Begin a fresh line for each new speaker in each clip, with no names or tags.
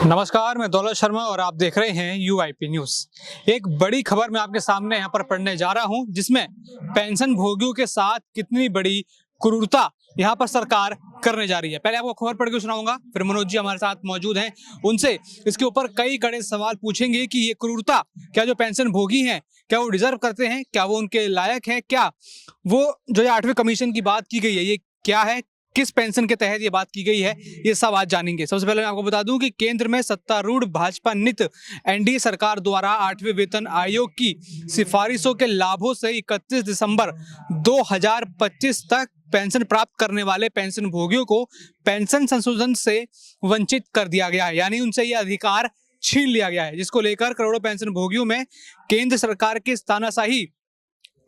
नमस्कार, मैं दौलत शर्मा और आप देख रहे हैं यूआईपी न्यूज। एक बड़ी खबर मैं आपके सामने यहाँ पर पढ़ने जा रहा हूँ, जिसमें पेंशन भोगियों के साथ कितनी बड़ी क्रूरता यहाँ पर सरकार करने जा रही है। पहले आपको खबर पढ़ के सुनाऊंगा, फिर मनोज जी हमारे साथ मौजूद हैं, उनसे इसके ऊपर कई कड़े सवाल पूछेंगे कि ये क्रूरता क्या जो पेंशन भोगी हैं, क्या वो डिजर्व करते हैं, क्या वो उनके लायक हैं, क्या वो जो 8वें कमीशन की बात की गई है ये क्या है, किस पेंशन के तहत ये बात की गई है, ये सब आज जानेंगे। सबसे पहले मैं आपको बता दूं कि केंद्र में सत्तारूढ़ भाजपा नित एनडीए सरकार द्वारा 8वें वेतन आयोग की सिफारिशों के लाभों से 31 दिसंबर 2025 तक पेंशन प्राप्त करने वाले पेंशन भोगियों को पेंशन संशोधन से वंचित कर दिया गया है, यानी उनसे ये अधिकार छीन लिया गया है, जिसको लेकर करोड़ों पेंशन भोगियों में केंद्र सरकार की तानाशाही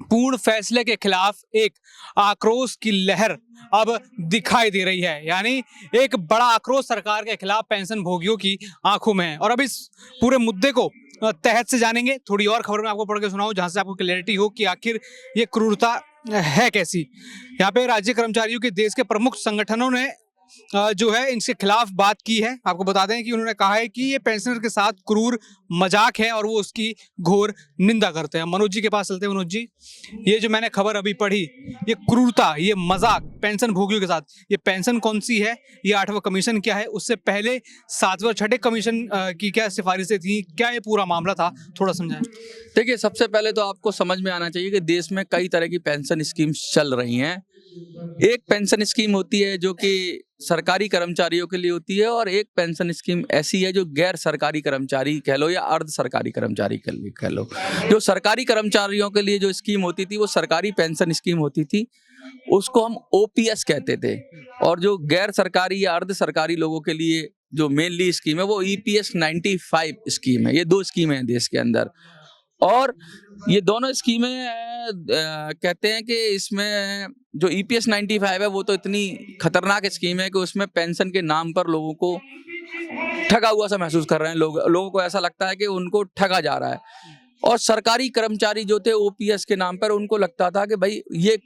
पूर्ण फैसले के खिलाफ एक आक्रोश की लहर अब दिखाई दे रही है। यानी एक बड़ा आक्रोश सरकार के खिलाफ पेंशन भोगियों की आंखों में है। और अब इस पूरे मुद्दे को तहत से जानेंगे। थोड़ी और खबर मैं आपको पढ़ के सुनाऊं जहां से आपको क्लैरिटी हो कि आखिर ये क्रूरता है कैसी। यहाँ पे राज्य कर्मचारियों के देश के प्रमुख संगठनों ने जो है इनके खिलाफ बात की है। आपको बता दें कि उन्होंने कहा है कि ये पेंशनर के साथ क्रूर मजाक है और वो उसकी घोर निंदा करते हैं। मनोज जी के पास चलते हैं। मनोज जी, ये जो मैंने खबर अभी पढ़ी, ये क्रूरता, ये मजाक पेंशन भोगियों के साथ, ये पेंशन कौन सी है, ये 8वां कमीशन क्या है, उससे पहले 7वें और 6ठे कमीशन की क्या सिफारिशें थी, क्या ये पूरा मामला था, थोड़ा समझाएं।
देखिए, सबसे पहले तो आपको समझ में आना चाहिए कि देश में कई तरह की पेंशन स्कीम्स चल रही हैं। एक पेंशन स्कीम होती है जो कि सरकारी कर्मचारियों के लिए होती है, और एक पेंशन स्कीम ऐसी है जो गैर सरकारी कर्मचारी कह लो या अर्ध सरकारी कर्मचारी के लिए कह लो। जो सरकारी कर्मचारियों के लिए जो स्कीम होती थी वो सरकारी पेंशन स्कीम होती थी, उसको हम ओपीएस कहते थे। और जो गैर सरकारी या अर्ध सरकारी लोगों के लिए जो मेनली स्कीम है वो ईपीएस 95 स्कीम है। ये दो स्कीमें हैं देश के अंदर, और ये दोनों स्कीमें कहते हैं कि इसमें जो ईपीएस 95 है वो तो इतनी खतरनाक स्कीम है कि उसमें पेंशन के नाम पर लोगों को ठगा हुआ सा महसूस कर रहे हैं। लोगों को ऐसा लगता है कि उनको ठगा जा रहा है। और सरकारी कर्मचारी जो थे ओपीएस के नाम पर, उनको लगता था कि भाई ये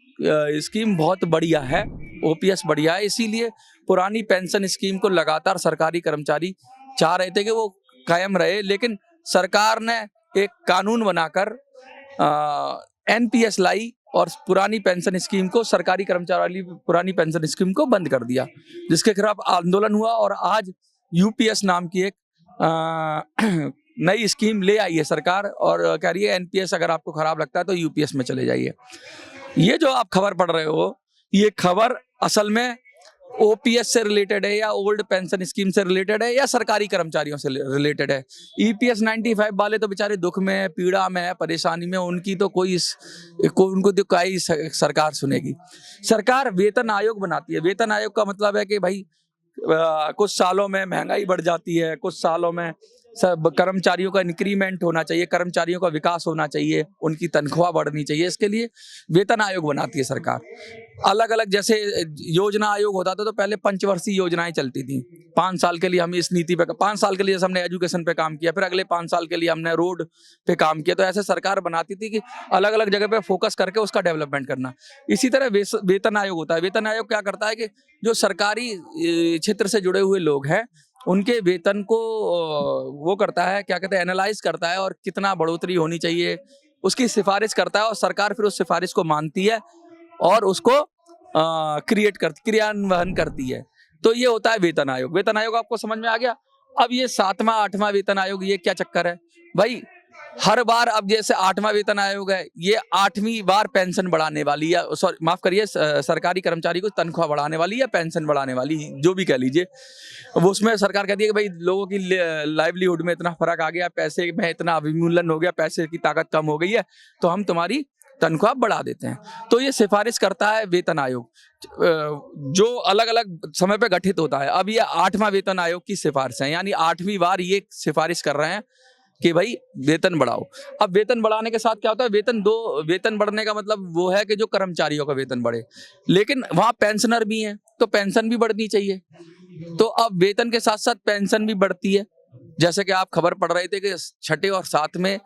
स्कीम बहुत बढ़िया है, ओपीएस बढ़िया है, इसीलिए पुरानी पेंशन स्कीम को लगातार सरकारी कर्मचारी चाह रहे थे कि वो कायम रहे। लेकिन सरकार ने एक कानून बनाकर एनपीएस लाई और पुरानी पेंशन स्कीम को, सरकारी कर्मचारी वाली पुरानी पेंशन स्कीम को बंद कर दिया, जिसके खिलाफ आंदोलन हुआ। और आज यूपीएस नाम की एक नई स्कीम ले आई है सरकार, और कह रही है एनपीएस अगर आपको खराब लगता है तो यूपीएस में चले जाइए। ये जो आप खबर पढ़ रहे हो, ये खबर असल में ओपीएस से रिलेटेड है या ओल्ड पेंशन स्कीम से रिलेटेड है या सरकारी कर्मचारियों से रिलेटेड है। ईपीएस 95 वाले तो बेचारे दुख में है, पीड़ा में है, परेशानी में, उनकी तो उनको तो कोई सरकार सुनेगी। सरकार वेतन आयोग बनाती है। वेतन आयोग का मतलब है कि भाई कुछ सालों में महंगाई बढ़ जाती है, कुछ सालों में सब कर्मचारियों का इंक्रीमेंट होना चाहिए, कर्मचारियों का विकास होना चाहिए, उनकी तनख्वाह बढ़नी चाहिए, इसके लिए वेतन आयोग बनाती है सरकार। अलग अलग जैसे योजना आयोग होता था तो पहले पंचवर्षीय योजनाएं चलती थी। 5 साल के लिए हम इस नीति पे, 5 साल के लिए हमने एजुकेशन पे काम किया, फिर अगले 5 साल के लिए हमने रोड पे काम किया। तो ऐसे सरकार बनाती थी कि अलग अलग जगह पे फोकस करके उसका डेवलपमेंट करना। इसी तरह वेतन आयोग होता है। वेतन आयोग क्या करता है कि जो सरकारी क्षेत्र से जुड़े हुए लोग हैं उनके वेतन को वो करता है, क्या कहते हैं, एनालाइज करता है, और कितना बढ़ोतरी होनी चाहिए उसकी सिफारिश करता है, और सरकार फिर उस सिफारिश को मानती है और उसको क्रियान्वयन करती है। तो ये होता है वेतन आयोग। वेतन आयोग आपको समझ में आ गया। अब ये 7वां 8वां वेतन आयोग, ये क्या चक्कर है भाई? हर बार अब जैसे 8वां वेतन आयोग है, ये 8वीं बार पेंशन बढ़ाने वाली, या सॉरी माफ करिए, सरकारी कर्मचारी को तनख्वाह बढ़ाने वाली या पेंशन बढ़ाने वाली, जो भी कह लीजिए। वो उसमें सरकार कहती है कि भाई लोगों की लाइवलीहुड में इतना फर्क आ गया, पैसे में इतना अवमूल्यन हो गया, पैसे की ताकत कम हो गई है, तो हम तुम्हारी तनख्वाह बढ़ा देते हैं। तो ये सिफारिश करता है वेतन आयोग, जो अलग अलग समय पे गठित होता है। अब ये 8वां वेतन आयोग की सिफारिश है, यानी 8वीं बार ये सिफारिश कर रहे हैं कि भाई वेतन बढ़ाओ। अब वेतन बढ़ाने के साथ क्या होता है, वेतन बढ़ने का मतलब वो है कि जो कर्मचारियों का वेतन बढ़े, लेकिन वहां पेंशनर भी हैं तो पेंशन भी बढ़नी चाहिए। तो अब वेतन के साथ साथ पेंशन भी बढ़ती है। जैसे कि आप खबर पढ़ रहे थे कि 6ठे और 7वें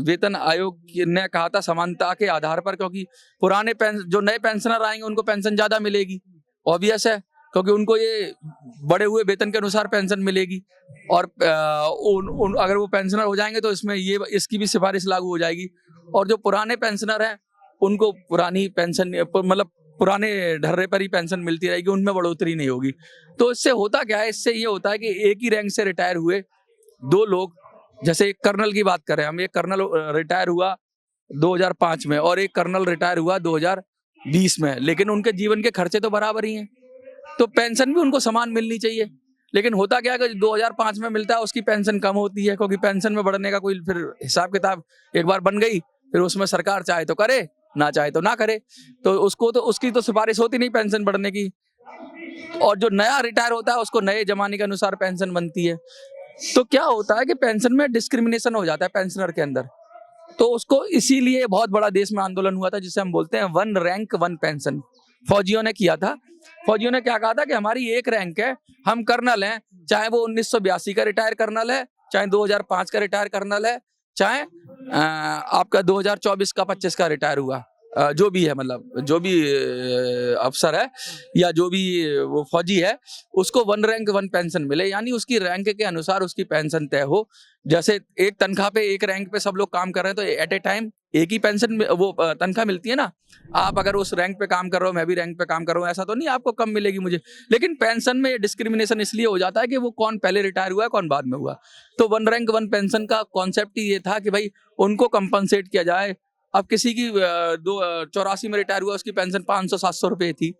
वेतन आयोग ने कहा था समानता के आधार पर, क्योंकि जो नए पेंशनर आएंगे उनको पेंशन ज्यादा मिलेगी, ऑब्वियस है। क्योंकि उनको ये बढ़े हुए वेतन के अनुसार पेंशन मिलेगी और अगर वो पेंशनर हो जाएंगे तो इसमें ये इसकी भी सिफारिश लागू हो जाएगी। और जो पुराने पेंशनर हैं उनको पुरानी पेंशन मतलब पुराने ढर्रे पर ही पेंशन मिलती रहेगी, उनमें बढ़ोतरी नहीं होगी। तो इससे होता क्या है, इससे ये होता है कि एक ही रैंक से रिटायर हुए दो लोग, जैसे एक कर्नल की बात करें हम, एक कर्नल रिटायर हुआ 2005 में और एक कर्नल रिटायर हुआ 2020 में, लेकिन उनके जीवन के खर्चे तो बराबर ही हैं, तो पेंशन भी उनको समान मिलनी चाहिए। लेकिन होता क्या है कि 2005 में मिलता है उसकी पेंशन कम होती है, क्योंकि पेंशन में बढ़ने का कोई फिर हिसाब किताब एक बार बन गई, फिर उसमें सरकार चाहे तो करे, ना चाहे तो ना करे, तो उसकी तो सिफारिश होती नहीं पेंशन बढ़ने की। और जो नया रिटायर होता है उसको नए जमाने के अनुसार पेंशन बनती है। तो क्या होता है कि पेंशन में डिस्क्रिमिनेशन हो जाता है पेंशनर के अंदर। तो उसको इसीलिए बहुत बड़ा देश में आंदोलन हुआ था, जिसे हम बोलते हैं वन रैंक वन पेंशन। फौजियों ने किया था। फौजियों ने क्या कहा था कि हमारी एक रैंक है, हम कर्नल हैं, चाहे वो 1982 का रिटायर कर्नल है, चाहे 2005 का रिटायर कर्नल है, चाहे आपका 2024 का 25 का रिटायर हुआ, जो भी है, मतलब जो भी अफसर है या जो भी वो फौजी है, उसको वन रैंक वन पेंशन मिले, यानी उसकी रैंक के अनुसार उसकी पेंशन तय हो। जैसे एक तनख्वाह पे एक रैंक पे सब लोग काम कर रहे हैं तो एट ए टाइम एक ही पेंशन वो तनख्वाह मिलती है ना। आप अगर उस रैंक पे काम कर रहे हो, मैं भी रैंक पे काम कर रहा हूँ, ऐसा तो नहीं आपको कम मिलेगी मुझे। लेकिन पेंशन में डिस्क्रिमिनेशन इसलिए हो जाता है कि वो कौन पहले रिटायर हुआ है, कौन बाद में हुआ। तो वन रैंक वन पेंशन का कॉन्सेप्ट ही ये था कि भाई उनको कंपनसेट किया जाए। अब किसी की 84 में रिटायर हुआ, उसकी पेंशन 500-700 रुपए थी,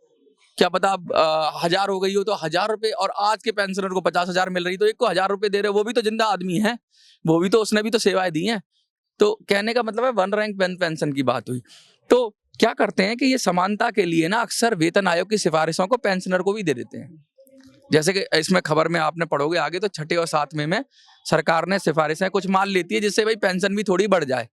क्या पता अब 1000 हो गई हो तो 1000 रुपए, और आज के पेंशनर को 50,000 मिल रही, तो एक को 1000 रुपए दे रहे, वो भी तो जिंदा आदमी है, वो भी तो, उसने भी तो सेवाएं दी हैं। तो कहने का मतलब है वन रैंक वन पेंशन की बात हुई। तो क्या करते हैं कि ये समानता के लिए ना अक्सर वेतन आयोग की सिफारिशों को पेंशनर को भी दे देते हैं। जैसे कि इसमें खबर में आपने पढ़ोगे आगे, तो 6 और 7वें में सरकार ने सिफारिशें कुछ मान लेती है, जिससे भाई पेंशन भी थोड़ी बढ़ जाए।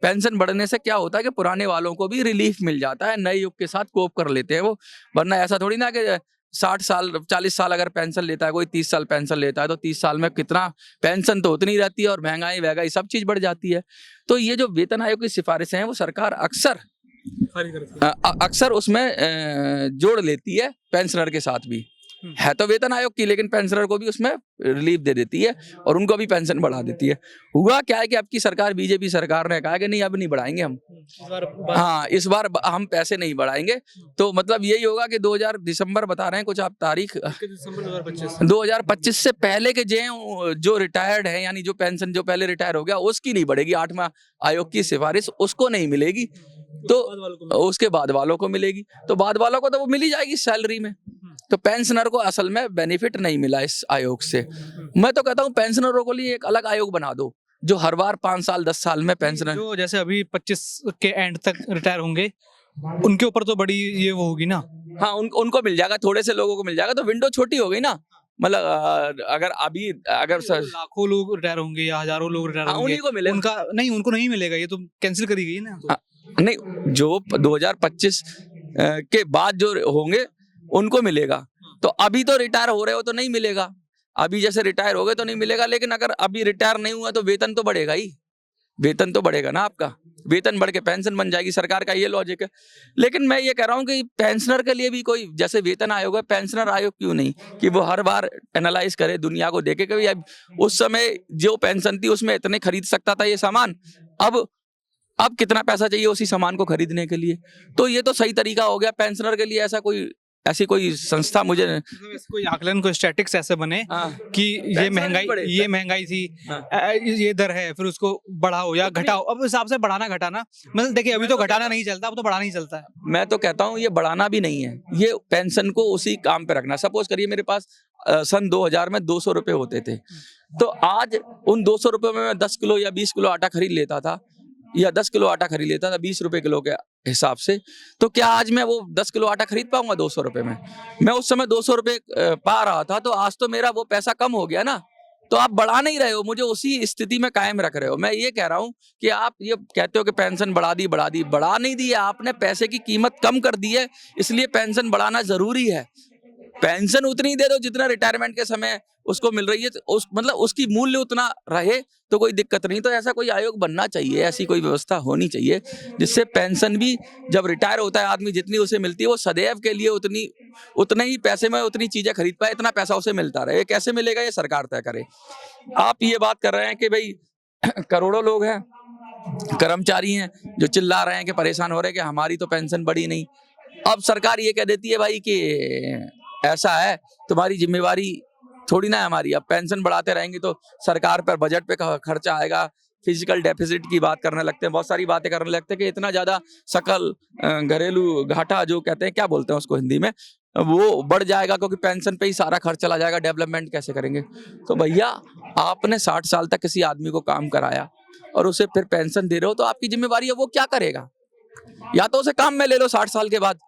पेंशन बढ़ने से क्या होता है कि पुराने वालों को भी रिलीफ मिल जाता है, नए युग के साथ कोप कर लेते हैं वो। वरना ऐसा थोड़ी ना कि 60 साल 40 साल अगर पेंशन लेता है कोई, 30 साल पेंशन लेता है, तो 30 साल में कितना पेंशन तो उतनी रहती है, और महंगाई सब चीज बढ़ जाती है। तो ये जो वेतन आयोग की सिफारिशें हैं वो सरकार अक्सर उसमें जोड़ लेती है पेंशनर के साथ भी। है तो वेतन आयोग की, लेकिन पेंशनर को भी उसमें रिलीफ दे देती है और उनको भी पेंशन बढ़ा देती है। हुआ क्या है कि अब की सरकार, बीजेपी सरकार ने कहा कि नहीं, अब नहीं बढ़ाएंगे हम, इस बार हम पैसे नहीं बढ़ाएंगे। तो मतलब यही होगा कि 2000 दिसंबर बता रहे हैं कुछ आप तारीख, 2025 से पहले के जो रिटायर्ड है, यानी जो पेंशन जो पहले रिटायर हो गया, उसकी नहीं बढ़ेगी। 8वां आयोग की सिफारिश उसको नहीं मिलेगी, तो उसके बाद वालों को मिलेगी। तो बाद वालों को तो वो मिल ही जाएगी सैलरी में। तो पेंशनर को असल में बेनिफिट नहीं मिला इस आयोग से। मैं तो कहता हूँ पेंशनरों को लिए एक अलग आयोग बना दो, जो हर बार 5 साल 10 साल में पेंशनर,
जो जैसे अभी 25 के एंड तक रिटायर होंगे, उनके ऊपर तो बड़ी ये वो होगी ना।
हाँ, उनको मिल जाएगा, थोड़े से लोगों को मिल जाएगा, तो विंडो छोटी हो गई ना। मतलब अगर
लाखों लोग रिटायर होंगे या हजारों लोग रिटायर होंगे,
उन्हीं को मिलेगा।
उनको नहीं मिलेगा, ये तो कैंसिल करी गई ना।
नहीं, जो 2025 के बाद जो होंगे उनको मिलेगा। तो अभी तो रिटायर हो रहे हो तो नहीं मिलेगा, अभी जैसे रिटायर हो गए तो नहीं मिलेगा। लेकिन अगर अभी रिटायर नहीं हुआ तो वेतन तो बढ़ेगा ही, वेतन तो बढ़ेगा ना आपका, वेतन बढ़ के पेंशन बन जाएगी, सरकार का ये लॉजिक है। लेकिन मैं ये कह रहा हूँ कि पेंशनर के लिए भी कोई, जैसे वेतन आयोग है, पेंशनर आयोग क्यों नहीं, कि वो हर बार एनालाइज करे, दुनिया को देखे कि अब उस समय जो पेंशन थी उसमें इतने खरीद सकता था ये सामान, अब कितना पैसा चाहिए उसी सामान को खरीदने के लिए। तो ये तो सही तरीका हो गया पेंशनर के लिए। ऐसी कोई संस्था मुझे
कोई आकलन, कोई स्टैटिक्स ऐसे बने कि ये महंगाई थी, ये दर है, फिर उसको बढ़ाओ या घटाओ। अब उस हिसाब से बढ़ाना घटाना, मतलब देखिए अभी तो घटाना नहीं चलता, अब तो बढ़ाना ही चलता है।
मैं तो कहता हूँ ये बढ़ाना भी नहीं है, ये पेंशन को उसी काम पे रखना। सपोज करिए मेरे पास सन 2000 में 200 रुपए होते थे, तो आज उन 200 रुपए में मैं 10 किलो या 20 किलो आटा खरीद लेता था, या 10 किलो आटा खरीद लेता था 20 रुपए किलो के हिसाब से। तो क्या आज मैं वो 10 किलो आटा खरीद पाऊंगा 200 रुपए में? मैं उस समय 200 रुपए पा रहा था, तो आज तो मेरा वो पैसा कम हो गया ना। तो आप बढ़ा नहीं रहे हो, मुझे उसी स्थिति में कायम रख रहे हो। मैं ये कह रहा हूँ कि आप ये कहते हो कि पेंशन बढ़ा नहीं दी है आपने, पैसे की कीमत कम कर दी है, इसलिए पेंशन बढ़ाना जरूरी है। पेंशन उतनी दे दो जितना रिटायरमेंट के समय उसको मिल रही है, तो उस मतलब उसकी मूल्य उतना रहे तो कोई दिक्कत नहीं। तो ऐसा कोई आयोग बनना चाहिए, ऐसी कोई व्यवस्था होनी चाहिए जिससे पेंशन भी जब रिटायर होता है आदमी जितनी उसे मिलती है वो सदैव के लिए उतने ही पैसे में उतनी चीजें खरीद पाए, इतना पैसा उसे मिलता रहे। कैसे मिलेगा ये सरकार तय करे। आप ये बात कर रहे हैं कि भाई करोड़ों लोग हैं, कर्मचारी हैं जो चिल्ला रहे हैं कि परेशान हो रहे हैं कि हमारी तो पेंशन बढ़ी नहीं। अब सरकार ये कह देती है भाई कि ऐसा है, तुम्हारी जिम्मेवारी थोड़ी ना है हमारी। अब पेंशन बढ़ाते रहेंगे तो सरकार पर बजट पे खर्चा आएगा, फिजिकल डेफिसिट की बात करने लगते हैं, बहुत सारी बातें करने लगते हैं कि इतना ज्यादा सकल घरेलू घाटा जो कहते हैं, क्या बोलते हैं उसको हिंदी में, वो बढ़ जाएगा क्योंकि पेंशन पे ही सारा खर्च चला जाएगा, डेवलपमेंट कैसे करेंगे। तो भैया आपने 60 साल तक किसी आदमी को काम कराया और उसे फिर पेंशन दे रहे हो तो आपकी जिम्मेवारी है वो क्या करेगा। या तो उसे काम में ले लो 60 साल के बाद,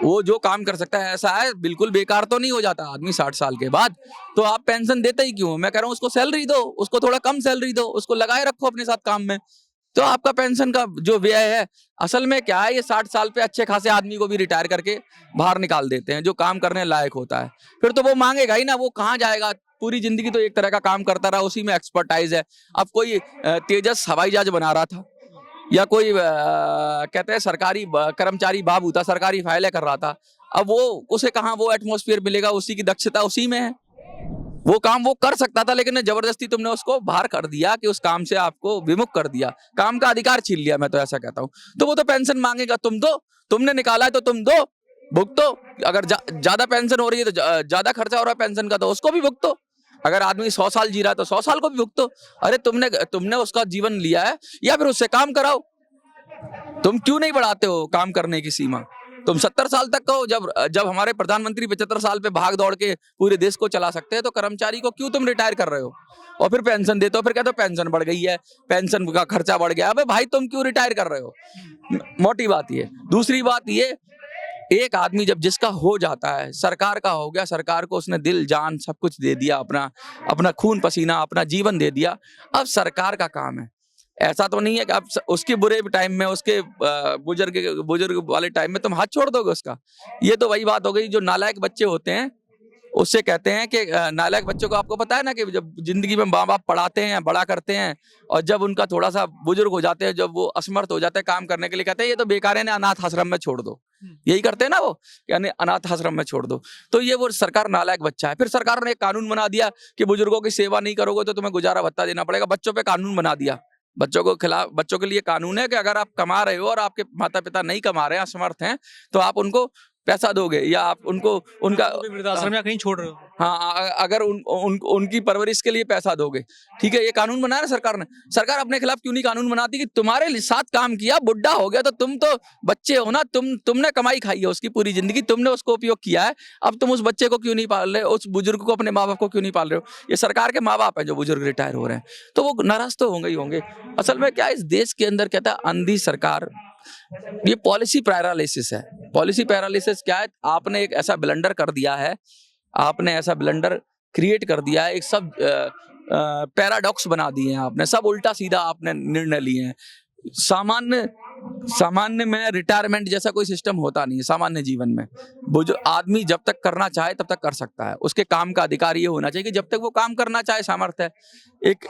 वो जो काम कर सकता है। ऐसा है बिल्कुल बेकार तो नहीं हो जाता आदमी 60 साल के बाद, तो आप पेंशन देते ही क्यों। मैं कह रहा हूँ उसको सैलरी दो, उसको थोड़ा कम सैलरी दो, उसको लगाए रखो अपने साथ काम में, तो आपका पेंशन का जो व्यय है। असल में क्या है, ये 60 साल पे अच्छे खासे आदमी को भी रिटायर करके बाहर निकाल देते हैं जो काम करने लायक होता है। फिर तो वो मांगेगा ही ना, वो कहाँ जाएगा। पूरी जिंदगी तो एक तरह का काम करता रहा, उसी में एक्सपर्टाइज है। अब कोई तेजस हवाई जहाज बना रहा था, या कोई कहते हैं सरकारी कर्मचारी बाबू था, सरकारी फाइलें कर रहा था, अब वो उसे कहाँ वो एटमॉस्फेयर मिलेगा, उसी की दक्षता उसी में है। वो काम वो कर सकता था, लेकिन जबरदस्ती तुमने उसको बाहर कर दिया कि उस काम से आपको विमुख कर दिया, काम का अधिकार छीन लिया। मैं तो ऐसा कहता हूँ। तो वो तो पेंशन मांगेगा, तुम दो, तुमने निकाला है तो तुम दो, भुगतो। अगर ज्यादा पेंशन हो रही है तो ज्यादा खर्चा हो रहा है पेंशन का, तो उसको भी भुगतो। अगर आदमी 100 साल जी रहा है तो 100 साल को भी भुगतो। अरे तुमने उसका जीवन लिया है, या फिर उससे काम कराओ। तुम क्यों नहीं बढ़ाते हो काम करने की सीमा। तुम 70 साल तक कहो। जब हमारे प्रधानमंत्री 75 साल पे भाग दौड़ के पूरे देश को चला सकते हैं, तो कर्मचारी को क्यों तुम रिटायर कर रहे हो और फिर पेंशन देते हो। फिर कहते हो पेंशन बढ़ गई है, पेंशन का खर्चा बढ़ गया। अबे भाई तुम क्यों रिटायर कर रहे हो। मोटी बात ये। दूसरी बात ये, एक आदमी जब जिसका हो जाता है, सरकार का हो गया, सरकार को उसने दिल जान सब कुछ दे दिया, अपना खून पसीना अपना जीवन दे दिया। अब सरकार का काम है, ऐसा तो नहीं है कि अब उसके बुरे टाइम में, उसके बुजुर्ग वाले टाइम में तुम हाथ छोड़ दोगे उसका। ये तो वही बात हो गई, जो नालायक बच्चे होते हैं उससे कहते हैं कि नालायक बच्चों को, आपको पता है ना कि जब जिंदगी में माँ बाप पढ़ाते हैं, बड़ा करते हैं, और जब उनका थोड़ा सा बुजुर्ग हो जाते हैं, जब वो असमर्थ हो जाते हैं काम करने के लिए, कहते हैं ये तो बेकार है ना, अनाथ आश्रम में छोड़ दो। यही करते हैं ना वो, यानी अनाथ आश्रम में छोड़ दो। तो ये वो सरकार नालायक बच्चा है। फिर सरकार ने एक कानून बना दिया कि बुजुर्गों की सेवा नहीं करोगे तो तुम्हें गुजारा भत्ता देना पड़ेगा। बच्चों पे कानून बना दिया, बच्चों के लिए कानून है कि अगर आप कमा रहे हो और आपके माता पिता नहीं कमा रहे हैं, असमर्थ हैं, तो आप उनको पैसा दोगे, या आप उनको उनका
वृद्धाश्रम या कहीं छोड़ रहे हो।
हाँ, अगर उनकी परवरिश के लिए पैसा दोगे। ठीक है, ये कानून बनाया ना सरकार ने। सरकार अपने खिलाफ क्यों नहीं कानून बनाती कि तुम्हारे साथ काम किया, बुढ़ा हो गया, तो तुम तो बच्चे हो ना, तुमने कमाई खाई है उसकी पूरी जिंदगी, तुमने उसको उपयोग किया है। अब तुम उस बच्चे को क्यों नहीं पाल रहे, उस बुजुर्ग को, अपने माँ बाप को क्यों नहीं पाल रहे हो। ये सरकार के माँ बाप है जो बुजुर्ग रिटायर हो रहे हैं, तो वो नाराज तो होंगे ही होंगे। असल में क्या इस देश के अंदर कहता है अंधी सरकार, ये पॉलिसी पैरालिसिस है। पॉलिसी पैरालिसिस क्या है, आपने एक ऐसा ब्लंडर कर दिया है, आपने ऐसा ब्लंडर क्रिएट कर दिया है, एक सब पैराडॉक्स बना दिए हैं आपने, सब उल्टा सीधा आपने निर्णय लिए हैं। सामान्य में रिटायरमेंट जैसा कोई सिस्टम होता नहीं है सामान्य जीवन में। वो जो आदमी जब तक करना चाहे तब तक कर सकता है, उसके काम का अधिकार ये होना चाहिए कि जब तक वो काम करना चाहे, सामर्थ्य है।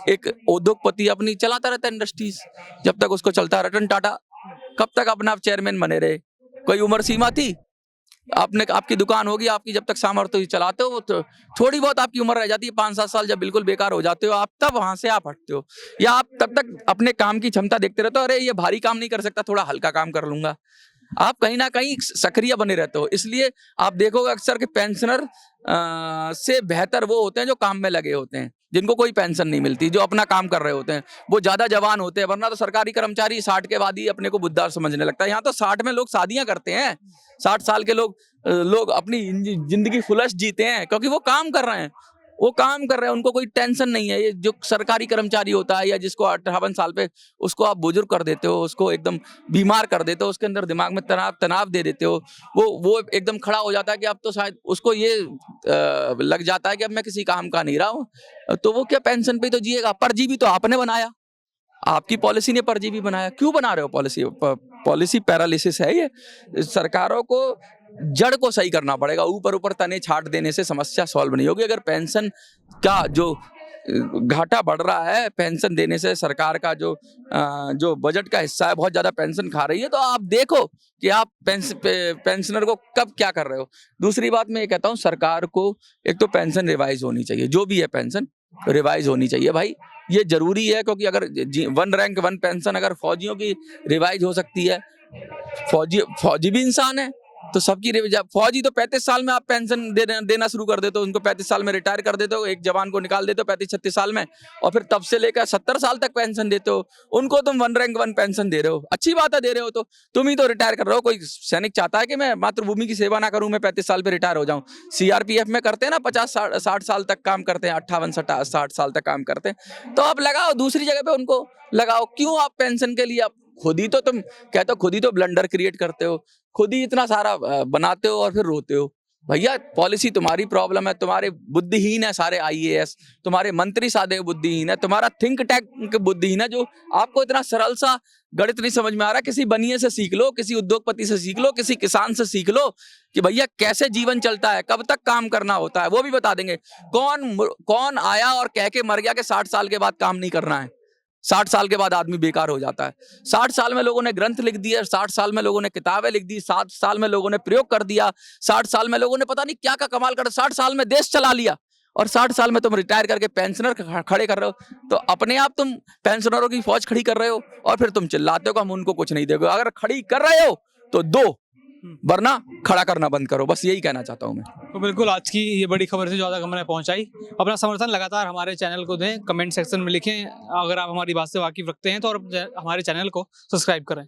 एक उद्योगपति अपनी चलाता रहता है इंडस्ट्रीज, जब तक उसको चलता है। रतन टाटा कब तक अपना चेयरमैन बने रहे, कोई उम्र सीमा थी। आपकी दुकान होगी, आपकी जब तक सामर्थ्य हुई चलाते हो, तो थोड़ी बहुत आपकी उम्र रह जाती है 5-7 साल, जब बिल्कुल बेकार हो जाते हो आप, तब वहां से आप हटते हो, या आप तब तक अपने काम की क्षमता देखते रहते हो। अरे ये भारी काम नहीं कर सकता, थोड़ा हल्का काम कर लूंगा। आप कहीं ना कहीं सक्रिय बने रहते हो। इसलिए आप देखोगे अक्सर कि पेंशनर से बेहतर वो होते हैं जो काम में लगे होते हैं, जिनको कोई पेंशन नहीं मिलती, जो अपना काम कर रहे होते हैं, वो ज्यादा जवान होते हैं। वरना तो सरकारी कर्मचारी 60 के बाद ही अपने को बुद्धा समझने लगता है। यहाँ तो 60 में लोग शादियां करते हैं, 60 साल के लोग अपनी जिंदगी फुलश जीते हैं, क्योंकि वो काम कर रहे हैं, उनको कोई टेंशन नहीं है। ये जो सरकारी कर्मचारी होता है, या जिसको 58 साल पे उसको आप बुजुर्ग कर देते हो, उसको एकदम बीमार कर देते हो, उसके अंदर दिमाग में तनाव दे देते हो, वो एकदम खड़ा हो जाता है कि अब तो शायद उसको ये लग जाता है कि अब मैं किसी काम का नहीं रहा हूँ, तो वो क्या पेंशन पे तो जिएगा। परजीवी तो आपने बनाया, आपकी पॉलिसी ने परजीवी बनाया। क्यों बना रहे हो पॉलिसी पैरालिसिस है ये। सरकारों को जड़ को सही करना पड़ेगा। ऊपर ऊपर तने छाट देने से समस्या सॉल्व नहीं होगी। अगर पेंशन का जो घाटा बढ़ रहा है, पेंशन देने से सरकार का जो बजट का हिस्सा है बहुत ज्यादा पेंशन खा रही है, तो आप देखो कि आप पेंशनर को कब क्या कर रहे हो। दूसरी बात मैं ये कहता हूँ, सरकार को एक तो पेंशन रिवाइज होनी चाहिए, जो भी है पेंशन रिवाइज होनी चाहिए भाई, ये जरूरी है। क्योंकि अगर वन रैंक वन पेंशन अगर फौजियों की रिवाइज हो सकती है, फौजी भी इंसान है तो सबकी फौजी तो 35 साल में आप पेंशन देना शुरू कर देते हो, उनको 35 साल में रिटायर कर देते हो, एक जवान को निकाल देते हो 35-36 साल में, और फिर तब से लेकर 70 साल तक पेंशन देते हो। उनको तुम वन रैंक वन पेंशन दे रहे हो, अच्छी बात है दे रहे हो, तो तुम ही तो रिटायर कर रहे हो। कोई सैनिक चाहता है कि मैं मातृभूमि की सेवा ना करूं, मैं 35 साल पे रिटायर हो जाऊं। सीआरपीएफ में करते हैं ना 50-60 साल तक काम करते हैं, 58-60 साल तक काम करते हैं। तो आप लगाओ दूसरी जगह पे उनको लगाओ, क्यों आप पेंशन के लिए आप खुद ही तो तुम कहते हो, खुद ही तो ब्लंडर क्रिएट करते हो, खुद ही इतना सारा बनाते हो और फिर रोते हो। भैया पॉलिसी तुम्हारी प्रॉब्लम है, तुम्हारे बुद्धिहीन है सारे आईएएस, तुम्हारे मंत्री सादे बुद्धिहीन है, तुम्हारा थिंक टैंक बुद्धिहीन है, जो आपको इतना सरल सा गणित नहीं समझ में आ रहा। किसी बनिए से सीख लो, किसी उद्योगपति से सीख लो, किसी किसान से सीख लो कि भैया कैसे जीवन चलता है, कब तक काम करना होता है, वो भी बता देंगे। कौन आया और कह के मर गया कि 60 साल के बाद काम नहीं करना है, 60 साल के बाद आदमी बेकार हो जाता है। 60 साल में लोगों ने ग्रंथ लिख दिए, 60 साल में लोगों ने किताबें लिख दी, 60 साल में लोगों ने प्रयोग कर दिया, 60 साल में लोगों ने पता नहीं क्या क्या कमाल कर, 60 साल में देश चला लिया, और 60 साल में तुम रिटायर करके पेंशनर खड़े कर रहे हो। तो अपने आप तुम पेंशनरों की फौज खड़ी कर रहे हो और फिर तुम चिल्लाते हो कि हम उनको कुछ नहीं देंगे। अगर खड़ी कर रहे हो तो दो, वरना खड़ा करना बंद करो। बस यही कहना चाहता हूं मैं।
तो बिल्कुल आज की ये बड़ी खबर से ज़्यादा हमने पहुंचाई। अपना समर्थन लगातार हमारे चैनल को दें, कमेंट सेक्शन में लिखें। अगर आप हमारी बात से वाकिफ रखते हैं तो, और हमारे चैनल को सब्सक्राइब करें।